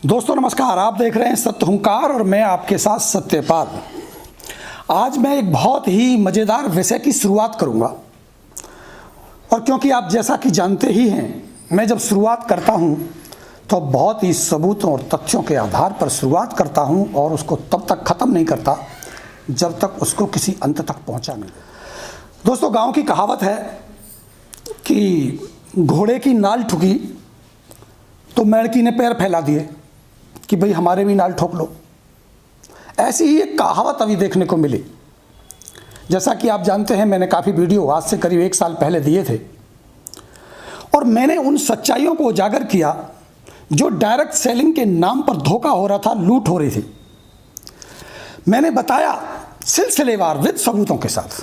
दोस्तों नमस्कार, आप देख रहे हैं सत्य हुंकार और मैं आपके साथ सत्यपाल। आज मैं एक बहुत ही मज़ेदार विषय की शुरुआत करूंगा और क्योंकि आप जैसा कि जानते ही हैं, मैं जब शुरुआत करता हूं तो बहुत ही सबूतों और तथ्यों के आधार पर शुरुआत करता हूं और उसको तब तक ख़त्म नहीं करता जब तक उसको किसी अंत तक पहुंचा नहीं। दोस्तों, गांव की कहावत है कि घोड़े की नाल ठुकी तो मेंढकी ने पैर फैला दिए कि भाई हमारे भी नाल ठोक लो। ऐसी ही एक कहावत अभी देखने को मिली। जैसा कि आप जानते हैं, मैंने काफ़ी वीडियो आज से करीब 1 साल पहले दिए थे और मैंने उन सच्चाइयों को उजागर किया जो डायरेक्ट सेलिंग के नाम पर धोखा हो रहा था, लूट हो रही थी। मैंने बताया सिलसिलेवार विद सबूतों के साथ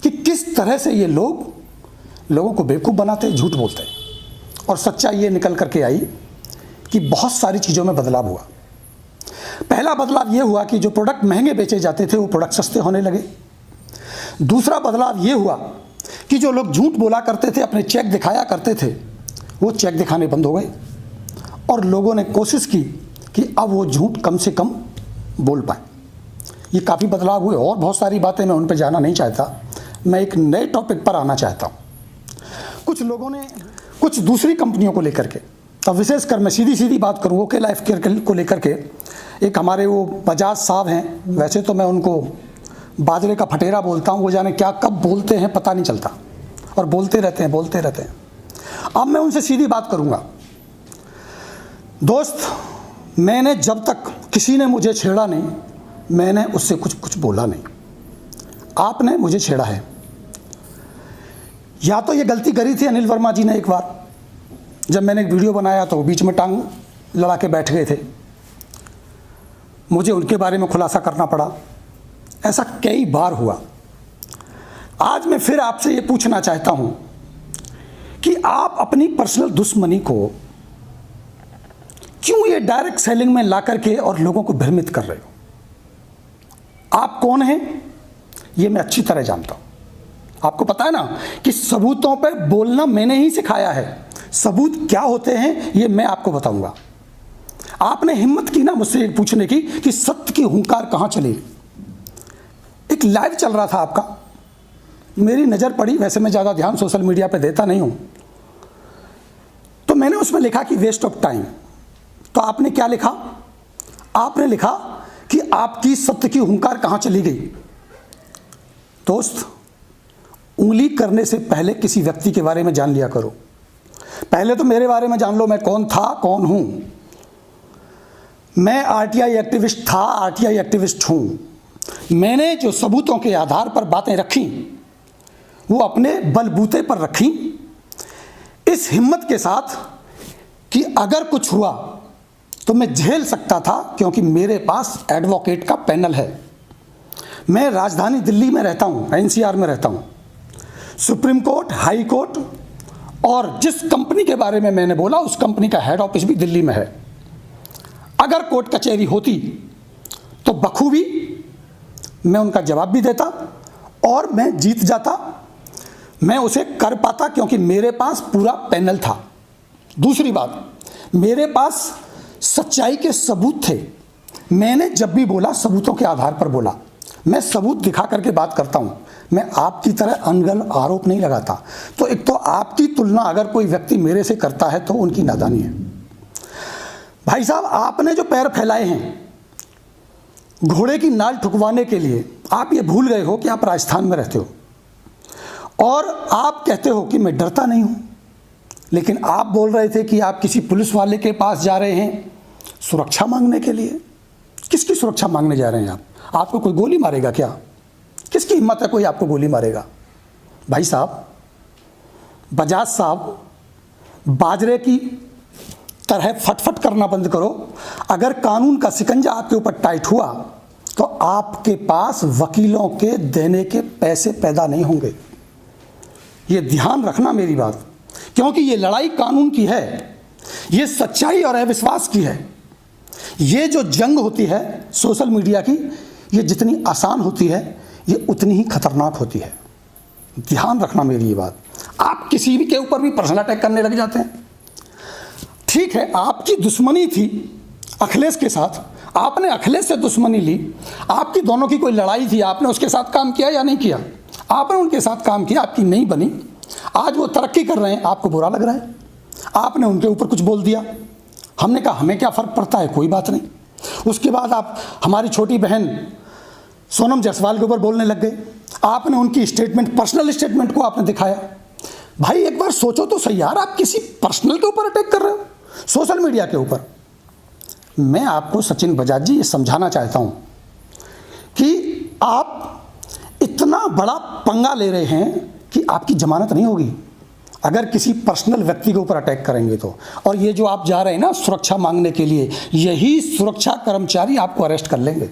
कि किस तरह से ये लोगों को बेवकूफ़ बनाते, झूठ बोलते हैं। और सच्चाई ये निकल करके आई कि बहुत सारी चीज़ों में बदलाव हुआ। पहला बदलाव ये हुआ कि जो प्रोडक्ट महंगे बेचे जाते थे वो प्रोडक्ट सस्ते होने लगे। दूसरा बदलाव ये हुआ कि जो लोग झूठ बोला करते थे, अपने चेक दिखाया करते थे, वो चेक दिखाने बंद हो गए और लोगों ने कोशिश की कि अब वो झूठ कम से कम बोल पाए। ये काफ़ी बदलाव हुए और बहुत सारी बातें, मैं उन पर जाना नहीं चाहता। मैं एक नए टॉपिक पर आना चाहता हूँ। कुछ लोगों ने कुछ दूसरी कंपनियों को लेकर के, अब विशेषकर मैं सीधी बात करूँ ओके लाइफ केयर को लेकर के, एक हमारे वो बजाज साहब हैं, वैसे तो मैं उनको बाजरे का फटेरा बोलता हूँ, वो जाने क्या कब बोलते हैं पता नहीं चलता और बोलते रहते हैं। अब मैं उनसे सीधी बात करूँगा। दोस्त, मैंने जब तक किसी ने मुझे छेड़ा नहीं, मैंने उससे कुछ बोला नहीं। आपने मुझे छेड़ा है। या तो ये गलती करी थी अनिल वर्मा जी ने एक बार, जब मैंने एक वीडियो बनाया तो बीच में टांग लड़ा के बैठ गए थे, मुझे उनके बारे में खुलासा करना पड़ा। ऐसा कई बार हुआ। आज मैं फिर आपसे ये पूछना चाहता हूं कि आप अपनी पर्सनल दुश्मनी को क्यों ये डायरेक्ट सेलिंग में ला करके और लोगों को भ्रमित कर रहे हो? आप कौन हैं ये मैं अच्छी तरह जानता हूं। आपको पता है ना कि सबूतों पे बोलना मैंने ही सिखाया है। सबूत क्या होते हैं ये मैं आपको बताऊंगा। आपने हिम्मत की ना मुझसे पूछने की कि सत्य की हुंकार कहां चलेगी। एक लाइव चल रहा था आपका, मेरी नज़र पड़ी। वैसे मैं ज़्यादा ध्यान सोशल मीडिया पे देता नहीं हूं, तो मैंने उसमें लिखा कि वेस्ट ऑफ टाइम। तो आपने क्या लिखा? आपने लिखा कि आपकी सत्य की हुंकार कहां चली गई। दोस्त, उंगली करने से पहले किसी व्यक्ति के बारे में जान लिया करो। पहले तो मेरे बारे में जान लो, मैं कौन था, कौन हूं। मैं आरटीआई एक्टिविस्ट था, आरटीआई एक्टिविस्ट हूं। मैंने जो सबूतों के आधार पर बातें रखी वो अपने बलबूते पर रखी, इस हिम्मत के साथ कि अगर कुछ हुआ तो मैं झेल सकता था, क्योंकि मेरे पास एडवोकेट का पैनल है। मैं राजधानी दिल्ली में रहता हूं, एनसीआर में रहता हूं। सुप्रीम कोर्ट, हाई कोर्ट और जिस कंपनी के बारे में मैंने बोला उस कंपनी का हेड ऑफिस भी दिल्ली में है। अगर कोर्ट कचहरी होती तो बखूबी मैं उनका जवाब भी देता और मैं जीत जाता। मैं उसे कर पाता क्योंकि मेरे पास पूरा पैनल था। दूसरी बात, मेरे पास सच्चाई के सबूत थे। मैंने जब भी बोला सबूतों के आधार पर बोला। मैं सबूत दिखा करके बात करता हूं। मैं आपकी तरह अनगढ़ आरोप नहीं लगाता। तो एक तो आपकी तुलना अगर कोई व्यक्ति मेरे से करता है तो उनकी नादानी है। भाई साहब, आपने जो पैर फैलाए हैं घोड़े की नाल ठुकवाने के लिए, आप ये भूल गए हो कि आप राजस्थान में रहते हो और आप कहते हो कि मैं डरता नहीं हूं। लेकिन आप बोल रहे थे कि आप किसी पुलिस वाले के पास जा रहे हैं सुरक्षा मांगने के लिए। किसकी सुरक्षा मांगने जा रहे हैं आप? आपको कोई गोली मारेगा क्या? किसकी हिम्मत है कोई आपको गोली मारेगा? भाई साहब, बजाज साहब, बाजरे की तरह फटफट करना बंद करो। अगर कानून का शिकंजा आपके ऊपर टाइट हुआ तो आपके पास वकीलों के देने के पैसे पैदा नहीं होंगे। ये ध्यान रखना मेरी बात, क्योंकि ये लड़ाई कानून की है, ये सच्चाई और अविश्वास की है। ये जो जंग होती है सोशल मीडिया की, ये जितनी आसान होती है ये उतनी ही खतरनाक होती है। ध्यान रखना मेरी ये बात। आप किसी भी के ऊपर भी पर्सनल अटैक करने लग जाते हैं। ठीक है, आपकी दुश्मनी थी अखिलेश के साथ, आपने अखिलेश से दुश्मनी ली, आपकी दोनों की कोई लड़ाई थी, आपने उसके साथ काम किया या नहीं किया? आपने उनके साथ काम किया, आपकी नहीं बनी। आज वो तरक्की कर रहे हैं, आपको बुरा लग रहा है, आपने उनके ऊपर कुछ बोल दिया। हमने कहा हमें क्या फ़र्क पड़ता है, कोई बात नहीं। उसके बाद आप हमारी छोटी बहन सोनम जायसवाल के ऊपर बोलने लग गए, आपने उनकी स्टेटमेंट, पर्सनल स्टेटमेंट को आपने दिखाया। भाई एक बार सोचो तो सही यार, आप किसी पर्सनल के ऊपर अटैक कर रहे हो, सोशल मीडिया के ऊपर। मैं आपको सचिन बजाज जी ये समझाना चाहता हूं कि आप इतना बड़ा पंगा ले रहे हैं कि आपकी जमानत नहीं होगी अगर किसी पर्सनल व्यक्ति के ऊपर अटैक करेंगे तो। और ये जो आप जा रहे हैं ना सुरक्षा मांगने के लिए, यही सुरक्षा कर्मचारी आपको अरेस्ट कर लेंगे।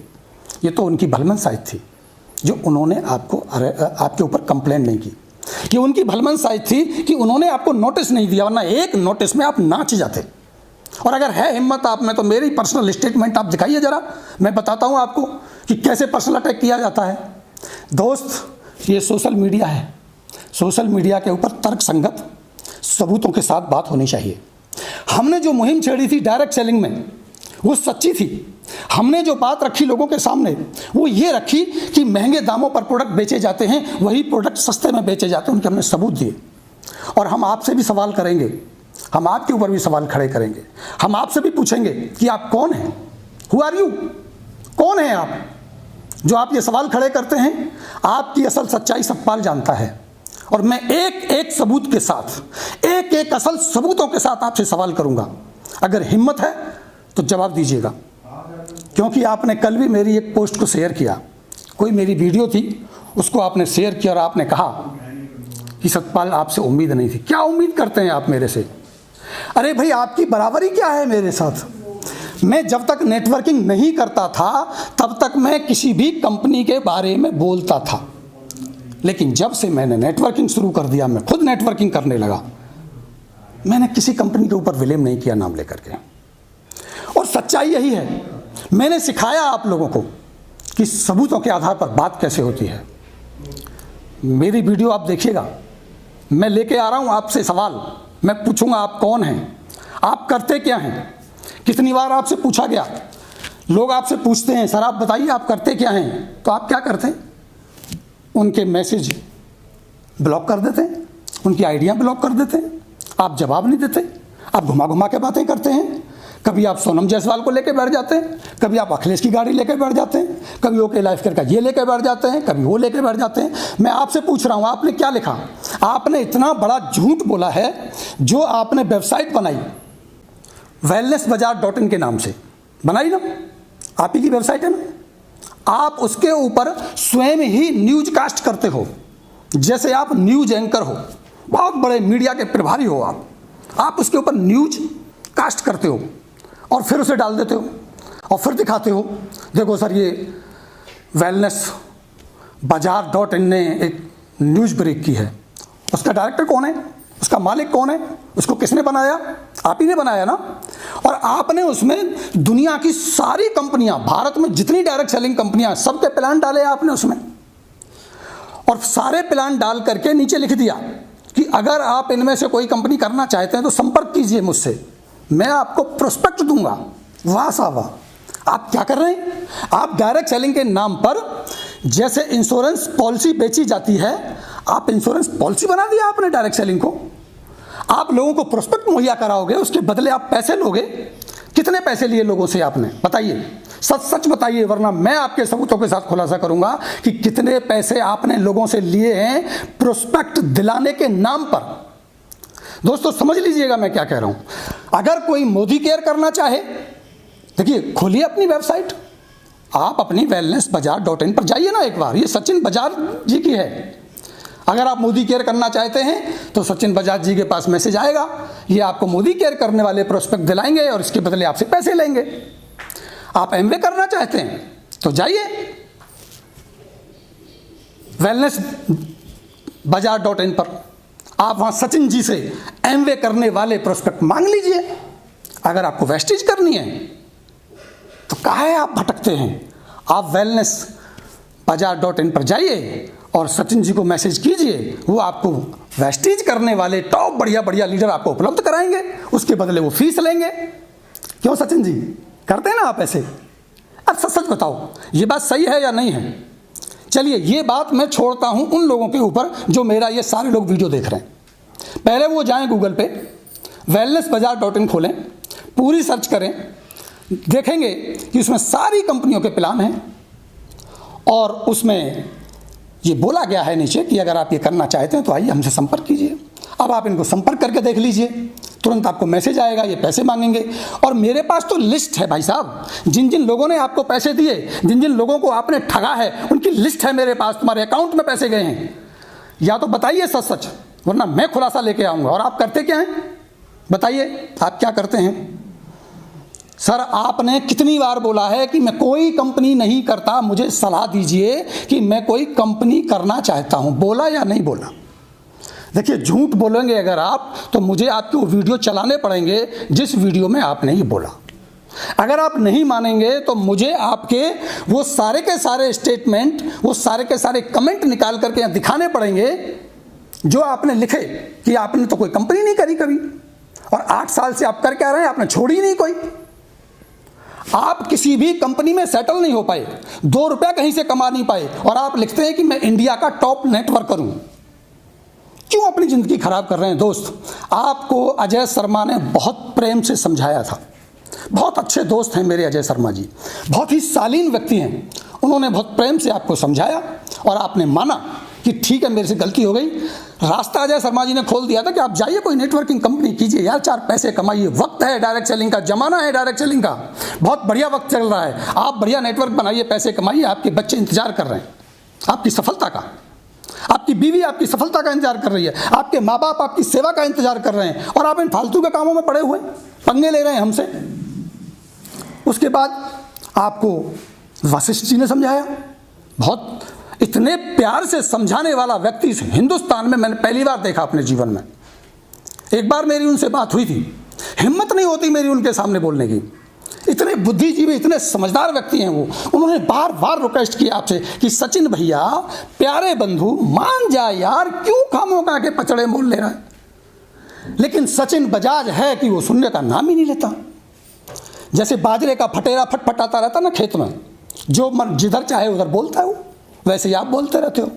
ये तो उनकी भलमनसाई थी जो उन्होंने आपके ऊपर कंप्लेंट नहीं की। ये उनकी भलमनसाई थी कि उन्होंने आपको नोटिस नहीं दिया, वरना एक नोटिस में आप नाच जाते। और अगर है हिम्मत आप में तो मेरी पर्सनल स्टेटमेंट आप दिखाइए ज़रा, मैं बताता हूँ आपको कि कैसे पर्सनल अटैक किया जाता है। दोस्त, ये सोशल मीडिया है, सोशल मीडिया के ऊपर तर्क संगत सबूतों के साथ बात होनी चाहिए। हमने जो मुहिम छेड़ी थी डायरेक्ट सेलिंग में, वो सच्ची थी। हमने जो बात रखी लोगों के सामने वो ये रखी कि महंगे दामों पर प्रोडक्ट बेचे जाते हैं, वही प्रोडक्ट सस्ते में बेचे जाते हैं, उनके हमने सबूत दिए। और हम आपसे भी सवाल करेंगे, हम आपके ऊपर भी सवाल खड़े करेंगे। हम आपसे भी पूछेंगे कि आप कौन हैं, हु आर यू, कौन हैं आप, जो आप ये सवाल खड़े करते हैं। आपकी असल सच्चाई सतपाल जानता है, और मैं एक एक सबूत के साथ, एक एक असल सबूतों के साथ आपसे सवाल करूंगा। अगर हिम्मत है तो जवाब दीजिएगा, क्योंकि आपने कल भी मेरी एक पोस्ट को शेयर किया, कोई मेरी वीडियो थी उसको आपने शेयर किया और आपने कहा कि सतपाल आपसे उम्मीद नहीं थी। क्या उम्मीद करते हैं आप मेरे से? अरे भाई आपकी बराबरी क्या है मेरे साथ? मैं जब तक नेटवर्किंग नहीं करता था तब तक मैं किसी भी कंपनी के बारे में बोलता था, लेकिन जब से मैंने नेटवर्किंग शुरू कर दिया, मैं खुद नेटवर्किंग करने लगा, मैंने किसी कंपनी के ऊपर विलेम नहीं किया नाम लेकर के। और सच्चाई यही है, मैंने सिखाया आप लोगों को कि सबूतों के आधार पर बात कैसे होती है। मेरी वीडियो आप देखिएगा, मैं लेके आ रहा हूं आपसे सवाल, मैं पूछूंगा आप कौन हैं, आप करते क्या हैं। कितनी बार आपसे पूछा गया, लोग आपसे पूछते हैं सर आप बताइए आप करते क्या हैं, तो आप क्या करते हैं? उनके मैसेज ब्लॉक कर देते हैं, उनकी आइडिया ब्लॉक कर देते हैं, आप जवाब नहीं देते, आप घुमा घुमा के बातें करते हैं। कभी आप सोनम जायसवाल को लेके बैठ जाते हैं, कभी आप अखिलेश की गाड़ी लेके बैठ जाते हैं, कभी ओके लाइफ केयर का ये लेके बैठ जाते हैं, कभी वो लेके बैठ जाते हैं। मैं आपसे पूछ रहा हूँ आपने क्या लिखा? आपने इतना बड़ा झूठ बोला है। जो आपने वेबसाइट बनाई wellnessbazaar.in के नाम से बनाई ना, आप ही की वेबसाइट है ना, आप उसके ऊपर स्वयं ही न्यूज कास्ट करते हो, जैसे आप न्यूज एंकर हो, बहुत बड़े मीडिया के प्रभारी हो आप उसके ऊपर न्यूज कास्ट करते हो और फिर उसे डाल देते हो और फिर दिखाते हो देखो सर ये wellnessbazaar.in ने एक न्यूज ब्रेक की है। उसका डायरेक्टर कौन है, उसका मालिक कौन है, उसको किसने बनाया? आप ही ने बनाया ना। और आपने उसमें दुनिया की सारी कंपनियां, भारत में जितनी डायरेक्ट सेलिंग कंपनियां, सबके प्लान डाले आपने उसमें, और सारे प्लान डाल करके नीचे लिख दिया कि अगर आप इनमें से कोई कंपनी करना चाहते हैं तो संपर्क कीजिए मुझसे, मैं आपको प्रोस्पेक्ट दूंगा। वाह साहब वाह, आप क्या कर रहे हैं? आप डायरेक्ट सेलिंग के नाम पर जैसे इंश्योरेंस पॉलिसी बेची जाती है, आप इंश्योरेंस पॉलिसी बना दिया आपने डायरेक्ट सेलिंग को। आप लोगों को प्रोस्पेक्ट मुहैया कराओगे, उसके बदले आप पैसे लोगे। कितने पैसे लिए लोगों से आपने? बताइए, सच सच बताइए, वरना मैं आपके सबूतों के साथ खुलासा करूंगा कि कितने पैसे आपने लोगों से लिए हैं प्रोस्पेक्ट दिलाने के नाम पर। दोस्तों समझ लीजिएगा मैं क्या कह रहा हूं। अगर कोई मोदी केयर करना चाहे, देखिए खोलिए अपनी वेबसाइट, आप अपनी wellnessbazaar.in पर जाइए ना एक बार, ये सचिन बजाज जी की है। अगर आप मोदी केयर करना चाहते हैं तो सचिन बजाज जी के पास मैसेज आएगा, ये आपको मोदी केयर करने वाले प्रोस्पेक्ट दिलाएंगे और इसके बदले आपसे पैसे लेंगे। आप एमवे करना चाहते हैं तो जाइए wellnessbazaar.in पर, आप वहां सचिन जी से एमवे करने वाले प्रोस्पेक्ट मांग लीजिए। अगर आपको वेस्टेज करनी है तो काहे आप भटकते हैं? आप wellnessbazaar.in पर जाइए और सचिन जी को मैसेज कीजिए, वो आपको वेस्टेज करने वाले टॉप बढ़िया बढ़िया लीडर आपको उपलब्ध कराएंगे, उसके बदले वो फीस लेंगे। क्यों सचिन जी? करते हैं ना आप ऐसे। अब सच सच बताओ ये बात सही है या नहीं है। चलिए ये बात मैं छोड़ता हूं उन लोगों के ऊपर जो मेरा ये सारे लोग वीडियो देख रहे हैं। पहले वो जाएं गूगल पे wellnessbazaar.in खोलें, पूरी सर्च करें, देखेंगे कि उसमें सारी कंपनियों के प्लान हैं और उसमें ये बोला गया है नीचे कि अगर आप ये करना चाहते हैं तो आइए हमसे संपर्क कीजिए। अब आप इनको संपर्क करके देख लीजिए, तुरंत आपको मैसेज आएगा, ये पैसे मांगेंगे। और मेरे पास तो लिस्ट है भाई साहब, जिन जिन लोगों ने आपको पैसे दिए, जिन जिन लोगों को आपने ठगा है, उनकी लिस्ट है मेरे पास, तुम्हारे अकाउंट में पैसे गए हैं। या तो बताइए सच सच, वरना मैं खुलासा लेके आऊँगा। और आप करते क्या हैं बताइए, आप क्या करते हैं? सर आपने कितनी बार बोला है कि मैं कोई कंपनी नहीं करता, मुझे सलाह दीजिए कि मैं कोई कंपनी करना चाहता हूं। बोला या नहीं बोला? देखिए झूठ बोलेंगे अगर आप तो मुझे आपके वो वीडियो चलाने पड़ेंगे जिस वीडियो में आपने ये बोला। अगर आप नहीं मानेंगे तो मुझे आपके वो सारे के सारे स्टेटमेंट, वो सारे के सारे कमेंट निकाल करके यहाँ दिखाने पड़ेंगे जो आपने लिखे कि आपने तो कोई कंपनी नहीं करी कभी, और 8 साल से आप कर क्या रहे हैं, आपने छोड़ी नहीं कोई। आप किसी भी कंपनी में सेटल नहीं हो पाए, 2 रुपया कहीं से कमा नहीं पाए, और आप लिखते हैं कि मैं इंडिया का टॉप नेटवर्कर हूं। क्यों अपनी जिंदगी खराब कर रहे हैं दोस्त? आपको अजय शर्मा ने बहुत प्रेम से समझाया था। बहुत अच्छे दोस्त हैं मेरे अजय शर्मा जी, बहुत ही शालीन व्यक्ति हैं। उन्होंने बहुत प्रेम से आपको समझाया और आपने माना कि ठीक है मेरे से गलती हो गई। रास्ता अजय शर्मा जी ने खोल दिया था कि आप जाइए कोई नेटवर्किंग कंपनी कीजिए यार, 4 पैसे कमाइए। वक्त है डायरेक्ट सेलिंग का, जमाना है डायरेक्ट सेलिंग का, बहुत बढ़िया वक्त चल रहा है। आप बढ़िया नेटवर्क बनाइए, पैसे कमाइए, आपके बच्चे इंतजार कर रहे हैं आपकी सफलता का, आपकी बीवी आपकी सफलता का इंतजार कर रही है, आपके माँ बाप आपकी सेवा का इंतजार कर रहे हैं, और आप इन फालतू के कामों में पड़े हुए पंगे ले रहे हैं हमसे। उसके बाद आपको वशिष्ठ जी ने समझाया, बहुत इतने प्यार से समझाने वाला व्यक्ति इस हिंदुस्तान में मैंने पहली बार देखा अपने जीवन में। एक बार मेरी उनसे बात हुई थी, हिम्मत नहीं होती मेरी उनके सामने बोलने की। इतने बुद्धिजीवी, इतने समझदार व्यक्ति हैं वो। उन्होंने बार बार रिक्वेस्ट किया आपसे कि सचिन भैया, प्यारे बंधु, मान जा यार, क्यों खामोखा के पचड़े मोल ले रहा है। लेकिन सचिन बजाज है कि वो सुनने का नाम ही नहीं लेता। जैसे बाजरे का फटेरा फटफटाता रहता ना खेत में, जो मन जिधर चाहे उधर बोलता है वो, वैसे ही आप बोलते रहते हो।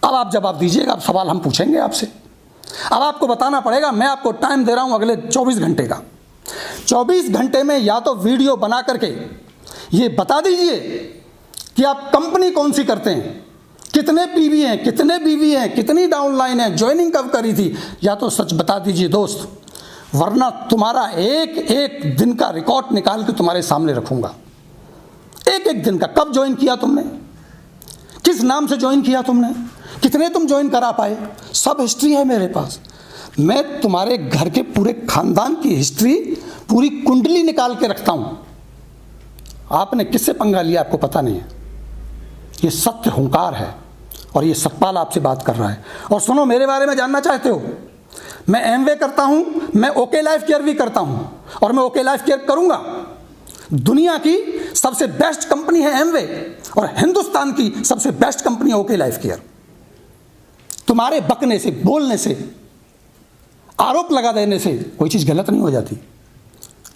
अब आप जवाब दीजिएगा, अब सवाल हम पूछेंगे आपसे। अब आपको बताना पड़ेगा, मैं आपको टाइम दे रहा हूं अगले 24 घंटे का। 24 घंटे में या तो वीडियो बना करके ये बता दीजिए कि आप कंपनी कौन सी करते हैं, कितने पीवी हैं, कितने बीवी हैं, कितनी डाउनलाइन है, ज्वाइनिंग कब करी थी, या तो सच बता दीजिए दोस्त, वरना तुम्हारा एक एक दिन का रिकॉर्ड निकाल के तुम्हारे सामने रखूंगा। एक एक दिन का, कब ज्वाइन किया तुमने, किस नाम से ज्वाइन किया तुमने, कितने तुम ज्वाइन करा पाए, सब हिस्ट्री है मेरे पास। मैं तुम्हारे घर के पूरे खानदान की हिस्ट्री, पूरी कुंडली निकाल के रखता हूं। आपने किससे पंगा लिया आपको पता नहीं है। ये सत्य हुंकार है और ये सतपाल आपसे बात कर रहा है। और सुनो, मेरे बारे में जानना चाहते हो, मैं एमवे करता हूं, मैं ओके लाइफ केयर भी करता हूं, और मैं ओके लाइफ केयर करूंगा। दुनिया की सबसे बेस्ट कंपनी है एमवे, और हिंदुस्तान की सबसे बेस्ट कंपनी है ओके लाइफ केयर। तुम्हारे बकने से, बोलने से, आरोप लगा देने से कोई चीज गलत नहीं हो जाती।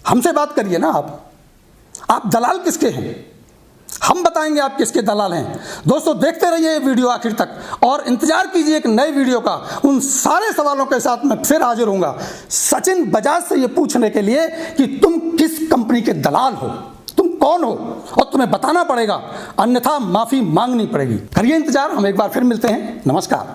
हमसे बात करिए ना आप दलाल किसके हैं, हम बताएंगे आप किसके दलाल हैं। दोस्तों देखते रहिए ये वीडियो आखिर तक, और इंतजार कीजिए एक नए वीडियो का। उन सारे सवालों के साथ मैं फिर हाजिर होऊंगा सचिन बजाज से ये पूछने के लिए कि तुम किस कंपनी के दलाल हो, तुम कौन हो, और तुम्हें बताना पड़ेगा, अन्यथा माफी मांगनी पड़ेगी। करिए इंतजार, हम एक बार फिर मिलते हैं। नमस्कार।